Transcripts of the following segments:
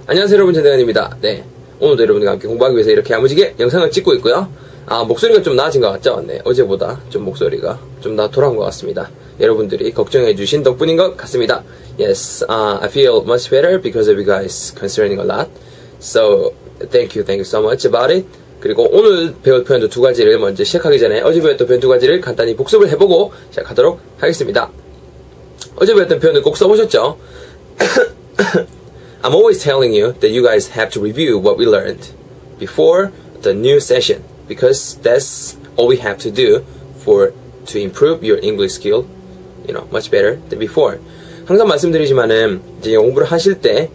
안녕하세요 여러분, 전대관입니다. 네, 오늘도 여러분들과 함께 공부하기 위해서 이렇게 야무지게 영상을 찍고 있고요. 목소리가 좀 나아진 것 같죠? 네, 어제보다 좀 목소리가 좀 더 돌아온 것 같습니다. 여러분들이 걱정해주신 덕분인 것 같습니다. Yes, I feel much better because of you guys concerning a lot. So, thank you so much about it. 그리고 오늘 배울 표현도 두 가지를 먼저 시작하기 전에 어제 배웠던 표현 두 가지를 간단히 복습을 해보고 시작하도록 하겠습니다. 어제 배웠던 표현을 꼭 써보셨죠? I'm always telling you that you guys have to review what we learned before the new session because that's all we have to do to improve your English skill, much better than before. 항상 말씀드리지만은 이제 영어 공부를 하실 때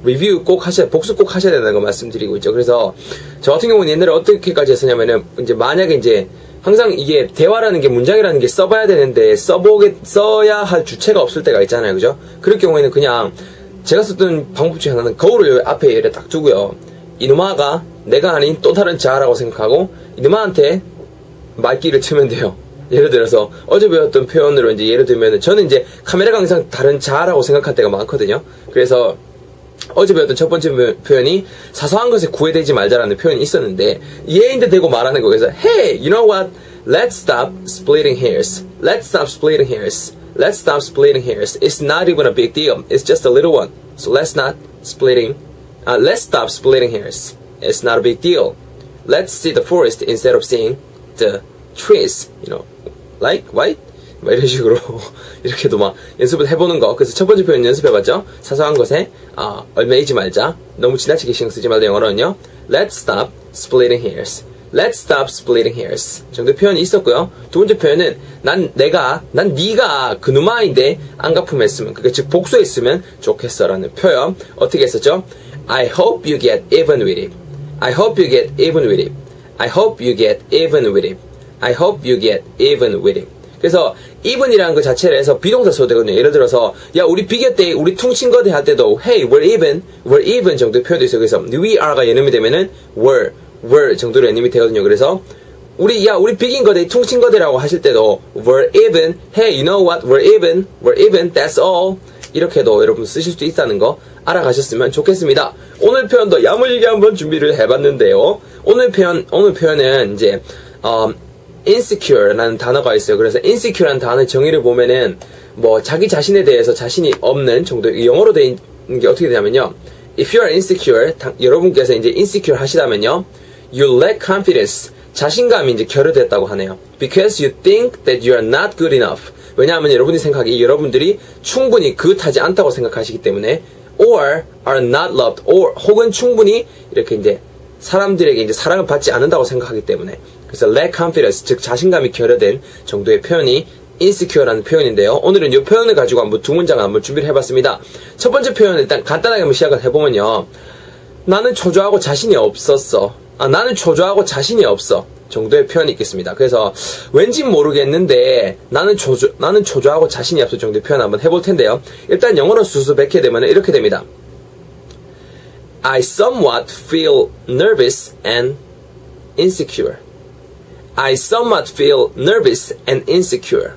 리뷰 꼭 하셔야, 복습 꼭 하셔야 된다는 거 말씀드리고 있죠. 그래서 저 같은 경우는 옛날에 어떻게까지 했었냐면은 이제 만약에 이제 항상 이게 대화라는 게 문장이라는 게 써봐야 되는데 써야 할 주체가 없을 때가 있잖아요, 그죠? 그럴 경우에는 그냥 제가 썼던 방법 중에 하나는 거울을 앞에 이렇게 딱 두고요. 이놈아가 내가 아닌 또 다른 자라고 생각하고 이놈아한테 말귀를 트면 돼요. 예를 들어서 어제 배웠던 표현으로 이제 예를 들면 저는 이제 카메라가 항상 다른 자라고 생각할 때가 많거든요. 그래서 어제 배웠던 첫 번째 표현이 사소한 것에 구애되지 말자라는 표현이 있었는데 얘인데 대고 말하는 거. 그래서 Hey, you know what? Let's stop splitting hairs. Let's stop splitting hairs. Let's stop splitting hairs. It's not even a big deal. It's just a little one. So let's stop splitting hairs. It's not a big deal. Let's see the forest instead of seeing the trees. Like, what? 이런 식으로 이렇게도 막 연습을 해보는 거. 그래서 첫 번째 표현 연습해봤죠. 사소한 것에 얽매이지 말자. 너무 지나치게 신경 쓰지 말자. 영어로는요. Let's stop splitting hairs. Let's stop splitting hairs 정도의 표현이 있었고요. 두 번째 표현은 난 네가 그누마인데 안가품했으면, 그러니까 즉 복수했으면 좋겠어 라는 표현. 어떻게 했었죠? I hope you get even with it. I hope you get even with it. I hope you get even with it. I hope you get even with it. 그래서 even이라는 것 자체를 해서 비동사 써도 되거든요. 예를 들어서 야 우리 비겼대, 우리 퉁친 거대 할 때도 Hey, we're even 정도의 표현도 있어요. 그래서 we are가 연음이 되면은 were 정도로 연음이 되거든요. 그래서 우리 비긴 거대, 퉁친 거대라고 하실 때도 we're even, hey, you know what, we're even, that's all. 이렇게도 여러분 쓰실 수 있다는 거 알아가셨으면 좋겠습니다. 오늘 표현도 야무지게 한번 준비를 해봤는데요. 오늘 표현은 이제 insecure라는 단어가 있어요. 그래서 insecure라는 단어의 정의를 보면은 뭐 자기 자신에 대해서 자신이 없는 정도, 영어로 돼 있는 게 어떻게 되냐면요. If you are insecure, 여러분께서 이제 insecure 하시다면요. You lack confidence. 자신감이 이제 결여됐다고 하네요. Because you think that you are not good enough. 왜냐하면 여러분이 생각이 여러분들이 충분히 그릇하지 않다고 생각하시기 때문에 or are not loved, 혹은 충분히 이렇게 이제 사람들에게 이제 사랑을 받지 않는다고 생각하기 때문에. 그래서 lack confidence, 즉 자신감이 결여된 정도의 표현이 insecure라는 표현인데요. 오늘은 이 표현을 가지고 한번 두 문장을 한번 준비를 해봤습니다. 첫 번째 표현은 일단 간단하게 한번 시작을 해보면요. 나는 초조하고 자신이 없었어. 나는 초조하고 자신이 없어. 정도의 표현이 있겠습니다. 그래서 왠지 모르겠는데 나는 초조하고 자신이 없어 정도의 표현 한번 해볼 텐데요. 일단 영어로 수수백해 되면 이렇게 됩니다. I somewhat feel nervous and insecure. I somewhat feel nervous and insecure.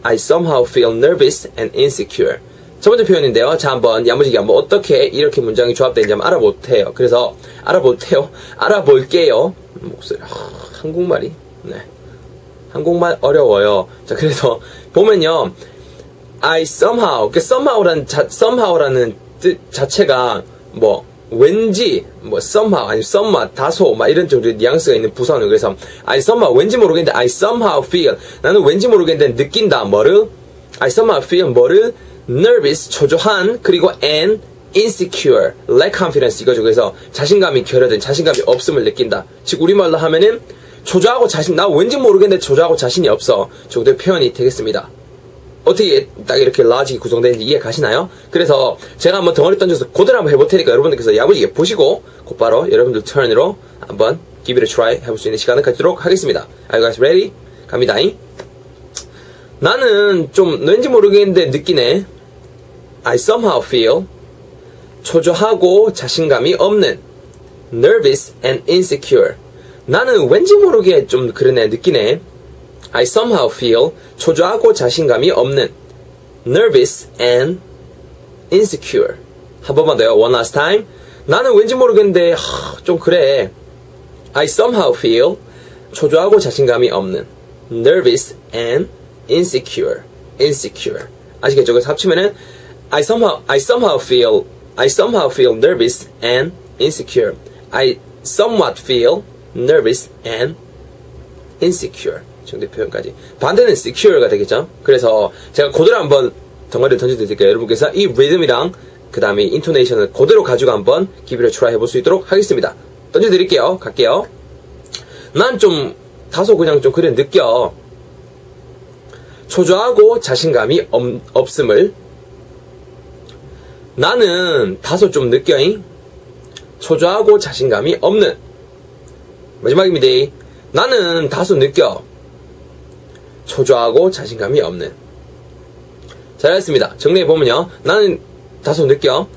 I somehow feel nervous and insecure. 첫 번째 표현인데요. 자, 한번 야무지게 한번 어떻게 이렇게 문장이 조합되는지 한번 알아볼게요. 그래서 알아볼게요. 목소리, 한국말이, 네, 한국말 어려워요. 자, 그래서 보면요, I somehow라는 뜻 자체가 뭐 왠지, 뭐 somehow 아니면 somewhat, 다소 막 이런 정도의 뉘앙스가 있는 부사어는. 그래서 I somehow 왠지 모르겠는데 I somehow feel, 나는 왠지 모르겠는데 느낀다 뭐를, I somehow feel 뭐를, nervous 초조한, 그리고 and insecure, lack confidence 이거죠. 그래서 자신감이 결여된, 자신감이 없음을 느낀다. 즉 우리말로 하면은 초조하고 나 왠지 모르겠는데 초조하고 자신이 없어 정도의 표현이 되겠습니다. 어떻게 딱 이렇게 로직이 구성되는지 이해 가시나요? 그래서 제가 한번 덩어리 던져서 그대로 한번 해볼 테니까 여러분들께서 야무지게 보시고 곧바로 여러분들 턴으로 한번 give it a try 해볼 수 있는 시간을 갖도록 하겠습니다. Are you guys ready? 갑니다잉. 나는 좀 왠지 모르겠는데 느끼네. I somehow feel 초조하고 자신감이 없는 nervous and insecure. 나는 왠지 모르게 좀 그러네, 느끼네. I somehow feel 초조하고 자신감이 없는 nervous and insecure. 한 번만 더요. One last time. 나는 왠지 모르겠는데 좀 그래. I somehow feel 초조하고 자신감이 없는 nervous and insecure. 아시겠죠? 그래서 합치면은 I somehow feel nervous and insecure. I somewhat feel nervous and insecure. 정도 표현까지. 반대는 secure가 되겠죠? 그래서 제가 그대로 한번 덩어리를 던져드릴게요. 여러분께서 이 리듬이랑 그 다음에 인토네이션을 그대로 가지고 한번 give it a try 해볼 수 있도록 하겠습니다. 던져드릴게요. 갈게요. 난 좀 다소 그냥 좀 그래 느껴. 초조하고 자신감이 없음을 나는 다소 좀 느껴잉. 초조하고 자신감이 없는. 마지막입니다. 나는 다소 느껴. 초조하고 자신감이 없는. 잘했습니다. 정리해보면요. 나는 다소 느껴.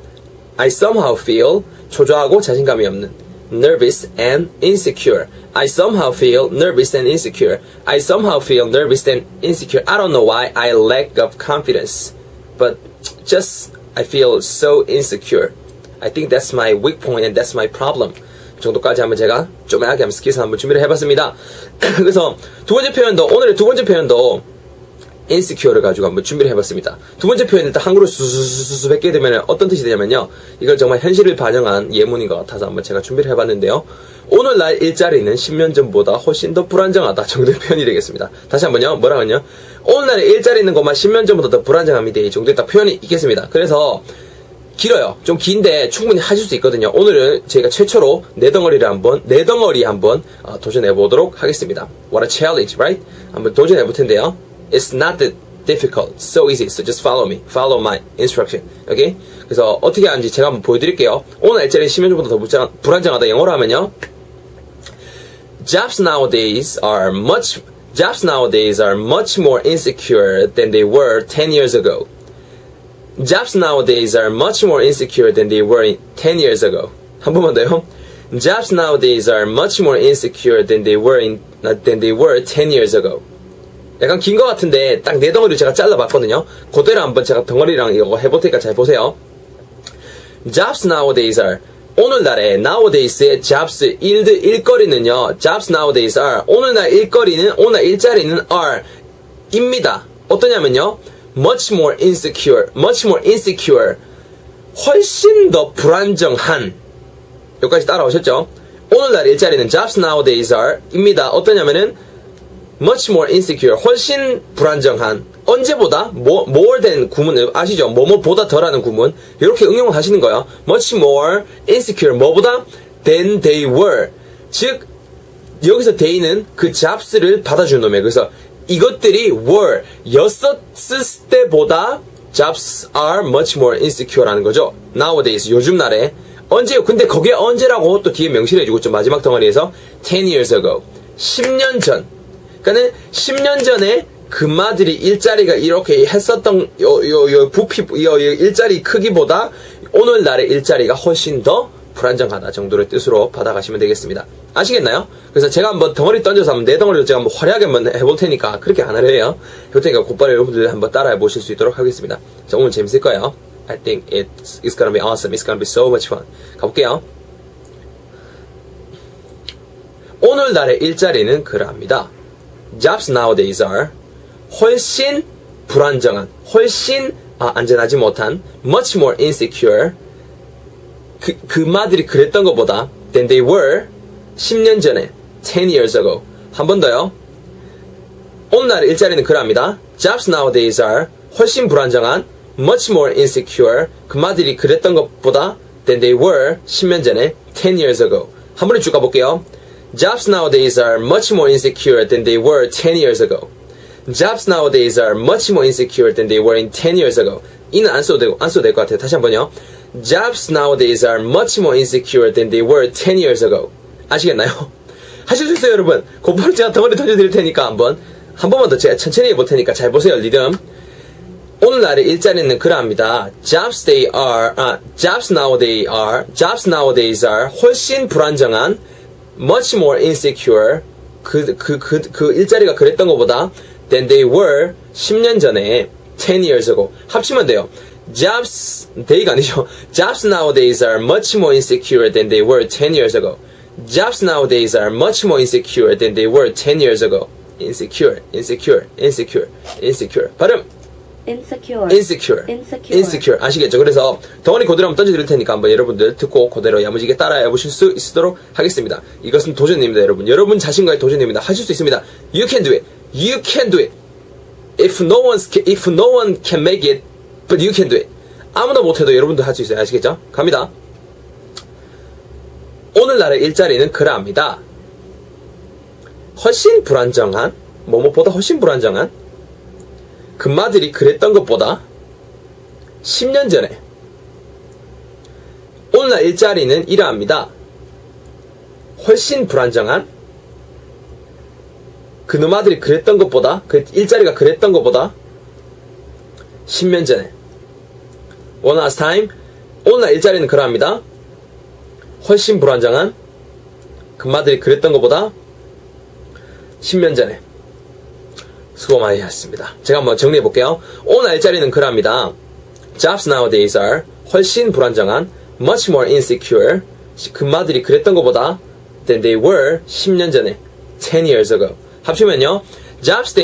I somehow feel 초조하고 자신감이 없는. nervous and insecure. I somehow feel nervous and insecure. I somehow feel nervous and insecure. I don't know why I lack of confidence. But just I feel so insecure. I think that's my weak point and that's my problem. 정도까지 한번 제가 쪼매하게 한번 스키스 한번 준비를 해봤습니다. 그래서 두 번째 표현도 오늘의 두 번째 표현도 insecure를 가지고 한번 준비를 해봤습니다. 두 번째 표현 일단 한글로 수수수수 뵙게 되면 어떤 뜻이 되냐면요. 이걸 정말 현실을 반영한 예문인 것 같아서 한번 제가 준비를 해봤는데요. 오늘날 일자리는 10년 전보다 훨씬 더 불안정하다 정도의 표현이 되겠습니다. 다시 한번요. 뭐라고요? 오늘날의 일자리 있는 것만 10년 전보다 더 불안정합니다. 이 정도의 딱 표현이 있겠습니다. 그래서 길어요. 좀 긴데 충분히 하실 수 있거든요. 오늘은 제가 최초로 네 덩어리 한번 도전해 보도록 하겠습니다. What a challenge, right? 한번 도전해 볼 텐데요. It's not that difficult, so easy. So just follow me, follow my instruction. Okay? 그래서 어떻게 하는지 제가 한번 보여드릴게요. 오늘 일자리는 10년 전보다 더 불안정하다. 영어로 하면요. Jobs nowadays are much more insecure than they were 10 years ago. Jobs nowadays are much more insecure than they were 10 years ago. 한 번만 더요. Jobs nowadays are much more insecure than they were 10 years ago. 약간 긴 것 같은데 딱 네 덩어리를 제가 잘라봤거든요. 그대로 한번 제가 덩어리랑 이거 해볼 테니까 잘 보세요. Jobs nowadays are 오늘날에 nowadays의 jobs 일거리는요. Jobs nowadays are 오늘날 일자리는 are 입니다. 어떠냐면요. much more insecure 훨씬 더 불안정한. 여기까지 따라오셨죠? 오늘날 일자리는 jobs nowadays are 입니다. 어떠냐면은 much more insecure 훨씬 불안정한. 언제보다 more than 구문 아시죠? 뭐뭐보다 더라는 구문 이렇게 응용을 하시는 거예요. much more insecure 뭐보다 than they were. 즉 여기서 they는 그 jobs를 받아준 놈이에요. 그래서 이것들이 were 였었을 때보다 jobs are much more insecure라는 거죠. nowadays 요즘날에 언제요? 근데 거기에 언제라고 또 뒤에 명시를 해주고 있죠. 마지막 덩어리에서 10 years ago 10년 전. 그러니까는 10년 전에 금마들이 일자리가 이렇게 했었던 일자리 크기보다 오늘날의 일자리가 훨씬 더 불안정하다 정도의 뜻으로 받아가시면 되겠습니다. 아시겠나요? 그래서 제가 한번 덩어리 던져서 한번 네 덩어리로 제가 한번 화려하게 한번 해볼 테니까 그렇게 안 하려 해요. 해볼 테니까 곧바로 여러분들 한번 따라해 보실 수 있도록 하겠습니다. 자, 오늘 재밌을 거예요. I think it's gonna be awesome. It's gonna be so much fun. 가볼게요. 오늘날의 일자리는 그러합니다. Jobs nowadays are 훨씬 불안정한, 훨씬 안전하지 못한 much more insecure 그마들이 그랬던 것보다 than they were 10년 전에 10 years ago. 한 번 더요. 오늘날의 일자리는 그러합니다. Jobs nowadays are 훨씬 불안정한 much more insecure 그마들이 그랬던 것보다 than they were 10년 전에 10 years ago. 한 번에 쭉 가볼게요. Jobs nowadays are much more insecure than they were 10 years ago. Jobs nowadays are much more insecure than they were in 10 years ago. 이는 안 써도 될 것 같아요. 다시 한번요. Jobs nowadays are much more insecure than they were 10 years ago. 아시겠나요? 하실 수 있어요, 여러분. 곧바로 제가 덩어리 던져드릴 테니까 한 번만 더 제가 천천히 해볼 테니까 잘 보세요, 리듬. 오늘날의 일자리는 그러합니다. Jobs nowadays are 훨씬 불안정한 much more insecure 그 일자리가 그랬던 것보다 than they were 10년 전에 10 years ago. 합치면 돼요. Jobs day가 아니죠. Jobs nowadays are much more insecure than they were 10 years ago. Jobs nowadays are much more insecure than they were 10 years ago. Insecure, insecure, insecure, insecure. 발음. insecure. insecure. insecure. insecure. 아시겠죠? 그래서 덩어리 그대로 한번 던져드릴 테니까 한번 여러분들 듣고 그대로 야무지게 따라해 보실 수 있도록 하겠습니다. 이것은 도전입니다, 여러분. 여러분 자신과의 도전입니다. 하실 수 있습니다. You can do it. You can do it. If no one can make it, but you can do it. 아무나 못해도 여러분도 할 수 있어요. 아시겠죠? 갑니다. 오늘날의 일자리는 그러합니다. 훨씬 불안정한, 뭐뭐보다 훨씬 불안정한 금마들이 그랬던 것보다 10년 전에 오늘날 일자리는 이러합니다. 훨씬 불안정한 그놈아들이 그랬던 것보다, 그 일자리가 그랬던 것보다 10년 전에. One last time. 오늘날 일자리는 그러합니다. 훨씬 불안정한 금마들이 그랬던 것보다 10년 전에. 수고 많이 하셨습니다. 제가 한번 정리해 볼게요. 오늘 일자리는 그러합니다. Jobs nowadays are 훨씬 불안정한, much more insecure, 금마들이 그랬던 것보다 than they were 10년 전에, 10 years ago. 합치면요, Jobs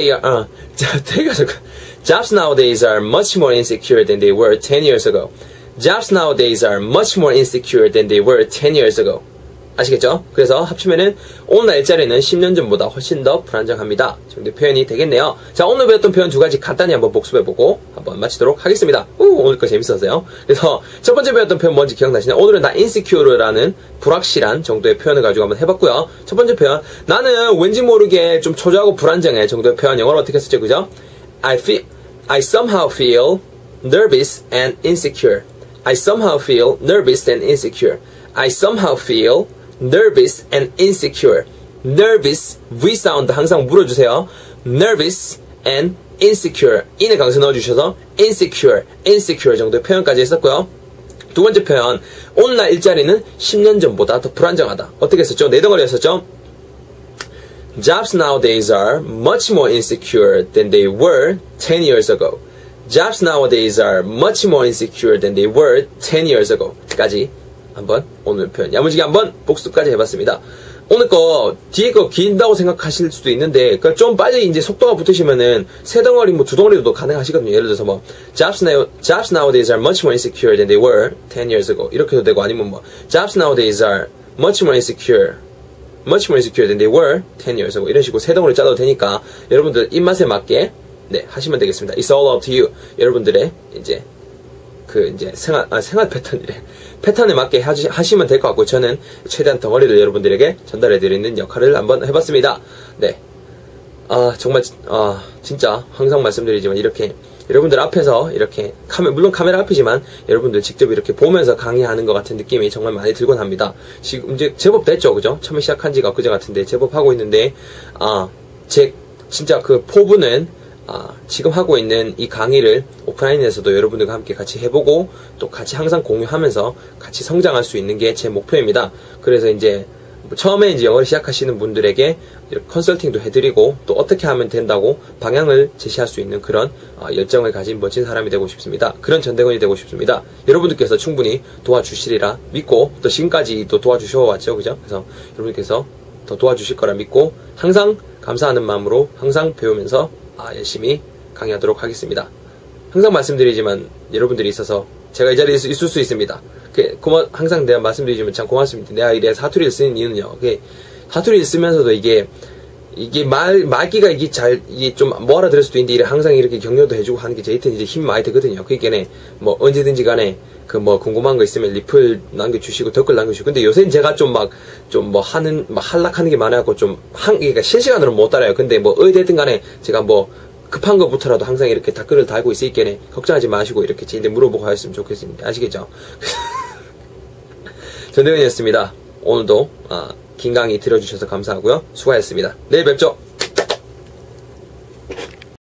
nowadays are much more insecure than they were 10 years ago. Jobs nowadays are much more insecure than they were 10 years ago. 아시겠죠? 그래서 합치면은 오늘 일자리는 10년 전보다 훨씬 더 불안정합니다. 정도 표현이 되겠네요. 자, 오늘 배웠던 표현 두 가지 간단히 한번 복습해보고 한번 마치도록 하겠습니다. 오늘 거 재밌었어요. 그래서 첫 번째 배웠던 표현 뭔지 기억나시나요? 오늘은 나 insecure라는 불확실한 정도의 표현을 가지고 한번 해봤고요. 첫 번째 표현, 나는 왠지 모르게 좀 초조하고 불안정해 정도의 표현 영어로 어떻게 했었죠? 그죠? I somehow feel nervous and insecure. I somehow feel nervous and insecure. I somehow feel nervous and insecure. nervous, V 사운드 항상 물어주세요. nervous and insecure. in에 강세 넣어주셔서 insecure, insecure 정도의 표현까지 했었고요. 두 번째 표현, 오늘날 일자리는 10년 전보다 더 불안정하다. 어떻게 했었죠? 네 덩어리였었죠? Jobs nowadays are much more insecure than they were 10 years ago. Jobs nowadays are much more insecure than they were 10 years ago. 까지 한번 오늘 표현 야무지게 한번 복습까지 해봤습니다. 오늘 거 뒤에 거 긴다고 생각하실 수도 있는데 그러니까 좀 빨리 이제 속도가 붙으시면은 세 덩어리 뭐 두 덩어리도 가능하시거든요. 예를 들어서 뭐 Jobs nowadays are much more insecure than they were 10 years ago 이렇게 해도 되고 아니면 뭐 Jobs nowadays are much more insecure than they were 10 years ago 이런 식으로 세 덩어리 짜도 되니까 여러분들 입맛에 맞게 네 하시면 되겠습니다. It's all up to you. 여러분들의 이제 생활 패턴에 맞게 하시면 될 것 같고, 저는 최대한 덩어리를 여러분들에게 전달해드리는 역할을 한번 해봤습니다. 네. 정말, 진짜, 항상 말씀드리지만, 이렇게, 여러분들 앞에서, 이렇게, 물론 카메라 앞이지만, 여러분들 직접 이렇게 보면서 강의하는 것 같은 느낌이 정말 많이 들곤 합니다. 지금 이제 제법 됐죠, 그죠? 처음에 시작한 지가 엊그제 같은데, 제법 하고 있는데, 진짜 그 포부는, 지금 하고 있는 이 강의를 오프라인에서도 여러분들과 함께 같이 해보고 또 같이 항상 공유하면서 같이 성장할 수 있는 게 제 목표입니다. 그래서 이제 처음에 이제 영어를 시작하시는 분들에게 컨설팅도 해드리고 또 어떻게 하면 된다고 방향을 제시할 수 있는 그런 열정을 가진 멋진 사람이 되고 싶습니다. 그런 전대건이 되고 싶습니다. 여러분들께서 충분히 도와주시리라 믿고 또 지금까지 또 도와주셔왔죠, 그죠? 그래서 여러분들께서 더 도와주실 거라 믿고 항상 감사하는 마음으로 항상 배우면서 열심히 강의하도록 하겠습니다. 항상 말씀드리지만 여러분들이 있어서 제가 이 자리에 있을 수 있습니다. 항상 내가 말씀드리지만 참 고맙습니다. 내가 이래 사투리를 쓰는 이유는요. 사투리를 쓰면서도 이게 말기가 이게 좀 뭐 알아들을 수도 있는데 항상 이렇게 격려도 해주고 하는 게 저한테는 이제 힘이 많이 되거든요. 그러니까 뭐 언제든지 간에 궁금한 거 있으면 리플 남겨주시고 댓글 남겨주시고. 근데 요새는 제가 한락하는 게 많아갖고 그러니까 실시간으로 못 따라요. 근데 어디든 간에 제가 급한 것부터라도 항상 이렇게 댓글을 달고 있으니까 걱정하지 마시고 이렇게 저한테 물어보고 하셨으면 좋겠습니다. 아시겠죠? 전대건이었습니다. 오늘도 긴 강의 들어주셔서 감사하고요. 수고하셨습니다. 내일 뵙죠.